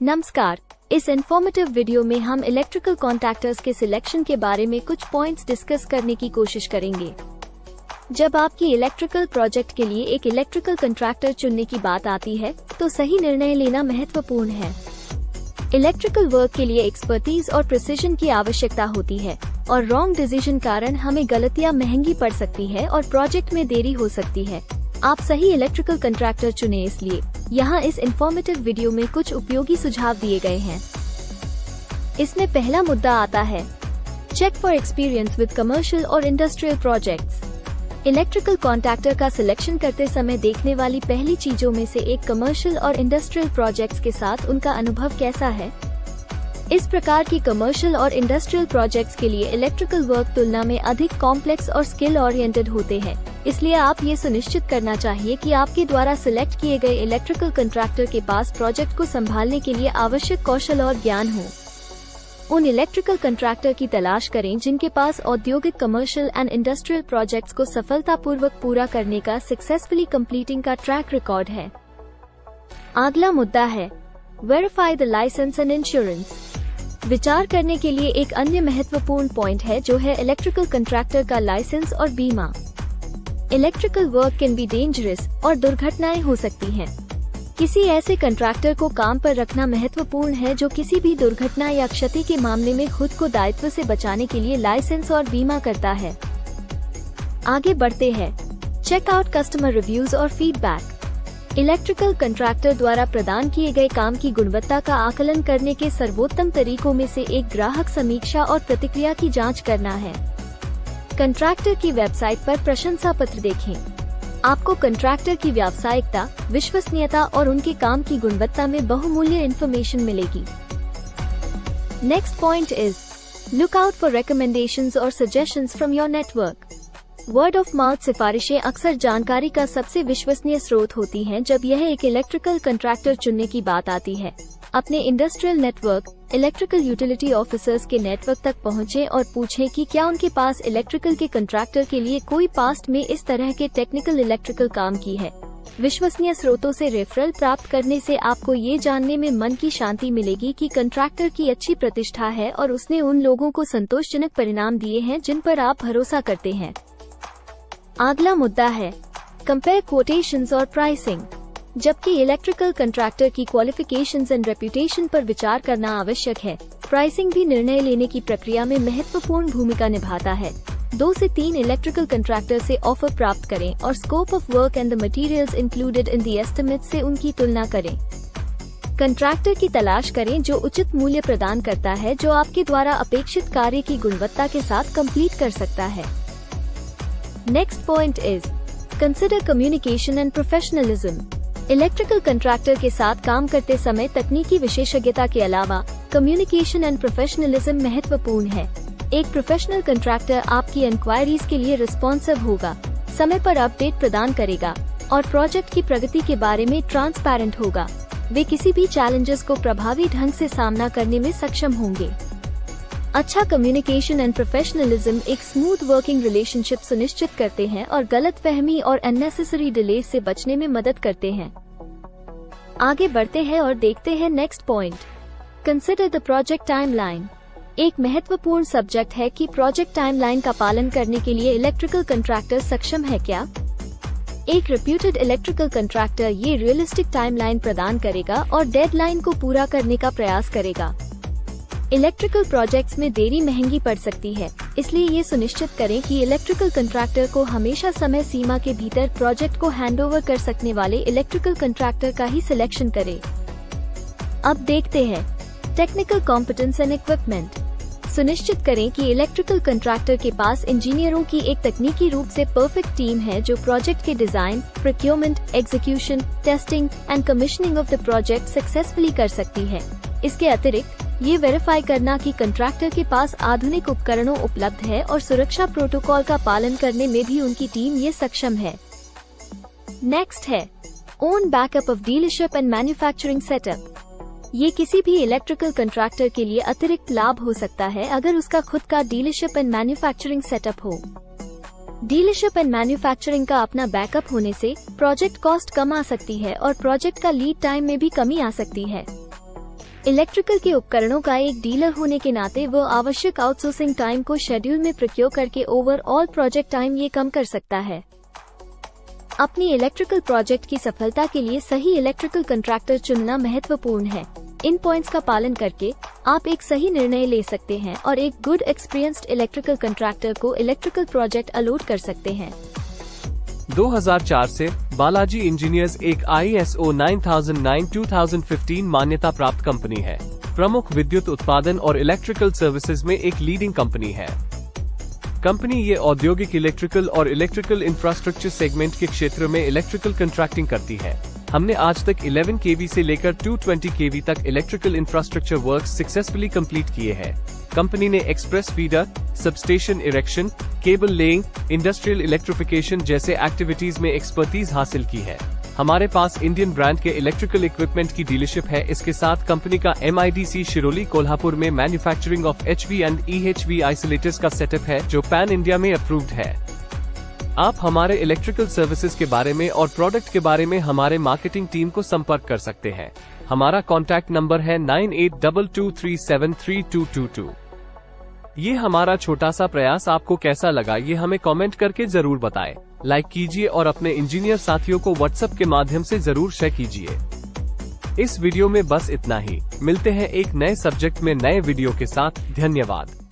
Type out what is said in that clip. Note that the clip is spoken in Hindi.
नमस्कार, इस इन्फॉर्मेटिव वीडियो में हम इलेक्ट्रिकल कॉन्टैक्टर्स के सिलेक्शन के बारे में कुछ पॉइंट्स डिस्कस करने की कोशिश करेंगे। जब आपकी इलेक्ट्रिकल प्रोजेक्ट के लिए एक इलेक्ट्रिकल कॉन्ट्रैक्टर चुनने की बात आती है, तो सही निर्णय लेना महत्वपूर्ण है। इलेक्ट्रिकल वर्क के लिए एक्सपर्टीज और प्रिसिजन की आवश्यकता होती है और रॉन्ग डिसीजन कारण हमें गलतियां महंगी पड़ सकती है और प्रोजेक्ट में देरी हो सकती है। आप सही इलेक्ट्रिकल कॉन्ट्रैक्टर चुने, इसलिए यहाँ इस इन्फॉर्मेटिव वीडियो में कुछ उपयोगी सुझाव दिए गए हैं। इसमें पहला मुद्दा आता है, check for experience with commercial और इंडस्ट्रियल प्रोजेक्ट्स। इलेक्ट्रिकल कॉन्ट्रैक्टर का सिलेक्शन करते समय देखने वाली पहली चीजों में से एक कमर्शियल और इंडस्ट्रियल प्रोजेक्ट्स के साथ उनका अनुभव कैसा है। इस प्रकार की कमर्शियल और इंडस्ट्रियल प्रोजेक्ट्स के लिए इलेक्ट्रिकल वर्क तुलना में अधिक कॉम्प्लेक्स और स्किल ओरिएंटेड होते हैं, इसलिए आप ये सुनिश्चित करना चाहिए कि आपके द्वारा सिलेक्ट किए गए इलेक्ट्रिकल कॉन्ट्रैक्टर के पास प्रोजेक्ट को संभालने के लिए आवश्यक कौशल और ज्ञान हो। उन इलेक्ट्रिकल कॉन्ट्रैक्टर की तलाश करें जिनके पास औद्योगिक, कमर्शियल एंड इंडस्ट्रियल प्रोजेक्ट्स को सफलतापूर्वक पूरा करने का सक्सेसफुली कंप्लीटिंग का ट्रैक रिकॉर्ड है। अगला मुद्दा है, verify the licence and insurance. विचार करने के लिए एक अन्य महत्वपूर्ण पॉइंट है जो है इलेक्ट्रिकल कॉन्ट्रैक्टर का लाइसेंस और बीमा। Electrical work can be dangerous और दुर्घटनाएं हो सकती हैं। किसी ऐसे कॉन्ट्रैक्टर को काम पर रखना महत्वपूर्ण है जो किसी भी दुर्घटना या क्षति के मामले में खुद को दायित्व से बचाने के लिए लाइसेंस और बीमा करता है। आगे बढ़ते हैं, चेक आउट कस्टमर रिव्यूज और फीडबैक। इलेक्ट्रिकल कॉन्ट्रैक्टर द्वारा प्रदान किए गए काम की गुणवत्ता का आकलन करने के सर्वोत्तम तरीकों में से एक ग्राहक समीक्षा और प्रतिक्रिया की जांच करना है। कॉन्ट्रैक्टर की वेबसाइट पर प्रशंसा पत्र देखें। आपको कॉन्ट्रैक्टर की व्यावसायिकता, विश्वसनीयता और उनके काम की गुणवत्ता में बहुमूल्य इन्फॉर्मेशन मिलेगी। Next point is, look out for recommendations और suggestions from your network. Word of mouth सिफारिशें अक्सर जानकारी का सबसे विश्वसनीय स्रोत होती हैं जब यह एक इलेक्ट्रिकल कॉन्ट्रैक्टर चुनने की बात आती है। अपने industrial network, electrical utility officers के नेटवर्क तक पहुंचें और पूछें कि क्या उनके पास इलेक्ट्रिकल के कॉन्ट्रैक्टर के लिए कोई पास्ट में इस तरह के टेक्निकल इलेक्ट्रिकल काम की है। विश्वसनीय स्रोतों से रेफरल प्राप्त करने से आपको ये जानने में मन की शांति मिलेगी कि कॉन्ट्रैक्टर की अच्छी प्रतिष्ठा है और उसने उन लोगों को संतोषजनक परिणाम दिए हैं जिन पर आप भरोसा करते हैं। अगला मुद्दा है, कंपेयर कोटेशंस और प्राइसिंग। जबकि इलेक्ट्रिकल कॉन्ट्रैक्टर की क्वालिफिकेशंस एंड रेप्यूटेशन पर विचार करना आवश्यक है, प्राइसिंग भी निर्णय लेने की प्रक्रिया में महत्वपूर्ण भूमिका निभाता है। 2 से 3 इलेक्ट्रिकल कॉन्ट्रैक्टर से ऑफर प्राप्त करें और scope of work and the materials included in the estimate से उनकी तुलना करें। कॉन्ट्रैक्टर की तलाश करें जो उचित मूल्य प्रदान करता है, जो आपके द्वारा अपेक्षित कार्य की गुणवत्ता के साथ कंप्लीट कर सकता है। Next point is, consider communication and professionalism. Electrical contractor के साथ काम करते समय तकनीकी विशेषज्ञता के अलावा कम्युनिकेशन एंड प्रोफेशनलिज्म महत्वपूर्ण है। एक प्रोफेशनल कॉन्ट्रैक्टर आपकी इंक्वायरीज के लिए रिस्पॉन्सिव होगा, समय पर अपडेट प्रदान करेगा और प्रोजेक्ट की प्रगति के बारे में ट्रांसपेरेंट होगा। वे किसी भी चैलेंजेस को प्रभावी ढंग से सामना करने में सक्षम होंगे। अच्छा कम्युनिकेशन एंड प्रोफेशनलिज्म एक स्मूथ वर्किंग रिलेशनशिप सुनिश्चित करते हैं और गलतफहमी और अननेसेसरी डिले से बचने में मदद करते हैं। आगे बढ़ते हैं और देखते हैं next point, consider the project timeline. एक महत्वपूर्ण सब्जेक्ट है कि प्रोजेक्ट टाइमलाइन का पालन करने के लिए इलेक्ट्रिकल कॉन्ट्रैक्टर सक्षम है क्या। एक रेप्यूटेड इलेक्ट्रिकल कॉन्ट्रैक्टर ये रियलिस्टिक टाइमलाइन प्रदान करेगा और डेडलाइन को पूरा करने का प्रयास करेगा। इलेक्ट्रिकल प्रोजेक्ट्स में देरी महंगी पड़ सकती है, इसलिए ये सुनिश्चित करें कि इलेक्ट्रिकल कॉन्ट्रैक्टर को हमेशा समय सीमा के भीतर प्रोजेक्ट को हैंडओवर कर सकने वाले इलेक्ट्रिकल कॉन्ट्रैक्टर का ही सिलेक्शन करें। अब देखते हैं, टेक्निकल कॉम्पिटेंस एंड इक्विपमेंट। सुनिश्चित करें कि इलेक्ट्रिकल कॉन्ट्रैक्टर के पास इंजीनियरों की एक तकनीकी रूप से परफेक्ट टीम है जो प्रोजेक्ट के design, procurement, execution, testing and commissioning of the project successfully कर सकती है। इसके अतिरिक्त ये वेरीफाई करना कि कॉन्ट्रैक्टर के पास आधुनिक उपकरणों उपलब्ध है और सुरक्षा प्रोटोकॉल का पालन करने में भी उनकी टीम ये सक्षम है। नेक्स्ट है, own backup of dealership and manufacturing setup. ये किसी भी इलेक्ट्रिकल कॉन्ट्रैक्टर के लिए अतिरिक्त लाभ हो सकता है अगर उसका खुद का डीलरशिप एंड मैन्युफैक्चरिंग सेटअप हो। डीलरशिप एंड मैन्युफैक्चरिंग का अपना बैकअप होने से प्रोजेक्ट कॉस्ट कम आ सकती है और प्रोजेक्ट का लीड टाइम में भी कमी आ सकती है। इलेक्ट्रिकल के उपकरणों का एक डीलर होने के नाते वो आवश्यक आउटसोर्सिंग टाइम को शेड्यूल में प्रोक्योर करके ओवरऑल प्रोजेक्ट टाइम ये कम कर सकता है। अपनी इलेक्ट्रिकल प्रोजेक्ट की सफलता के लिए सही इलेक्ट्रिकल कंट्रैक्टर चुनना महत्वपूर्ण है। इन पॉइंट्स का पालन करके आप एक सही निर्णय ले सकते हैं और एक गुड एक्सपीरियंस्ड इलेक्ट्रिकल कंट्रैक्टर को इलेक्ट्रिकल प्रोजेक्ट अलॉट कर सकते हैं। 2004 से बालाजी इंजीनियर्स एक ISO 9009-2015 मान्यता प्राप्त कंपनी है। प्रमुख विद्युत उत्पादन और इलेक्ट्रिकल सर्विसेज में एक लीडिंग कंपनी है। कंपनी ये औद्योगिक इलेक्ट्रिकल और इलेक्ट्रिकल इंफ्रास्ट्रक्चर सेगमेंट के क्षेत्र में इलेक्ट्रिकल कंट्रैक्टिंग करती है। हमने आज तक 11 kV से लेकर 220 kV तक electrical infrastructure works successfully complete किए हैं। कंपनी ने express feeder, substation erection, cable laying, industrial electrification जैसे एक्टिविटीज में एक्सपर्टीज हासिल की है। हमारे पास इंडियन ब्रांड के इलेक्ट्रिकल इक्विपमेंट की डीलरशिप है। इसके साथ कंपनी का MIDC शिरोली कोल्हापुर में manufacturing of HV and EHV isolators का सेटअप है जो पैन इंडिया में अप्रूव्ड है। आप हमारे इलेक्ट्रिकल सर्विसेज के बारे में और प्रोडक्ट के बारे में हमारे मार्केटिंग टीम को संपर्क कर सकते हैं। हमारा कॉन्टैक्ट नंबर है 9822373222। ये हमारा छोटा सा प्रयास आपको कैसा लगा ये हमें कमेंट करके जरूर बताएं। लाइक कीजिए और अपने इंजीनियर साथियों को व्हाट्सएप के माध्यम से जरूर शेयर कीजिए। इस वीडियो में बस इतना ही। मिलते हैं एक नए सब्जेक्ट में नए वीडियो के साथ। धन्यवाद।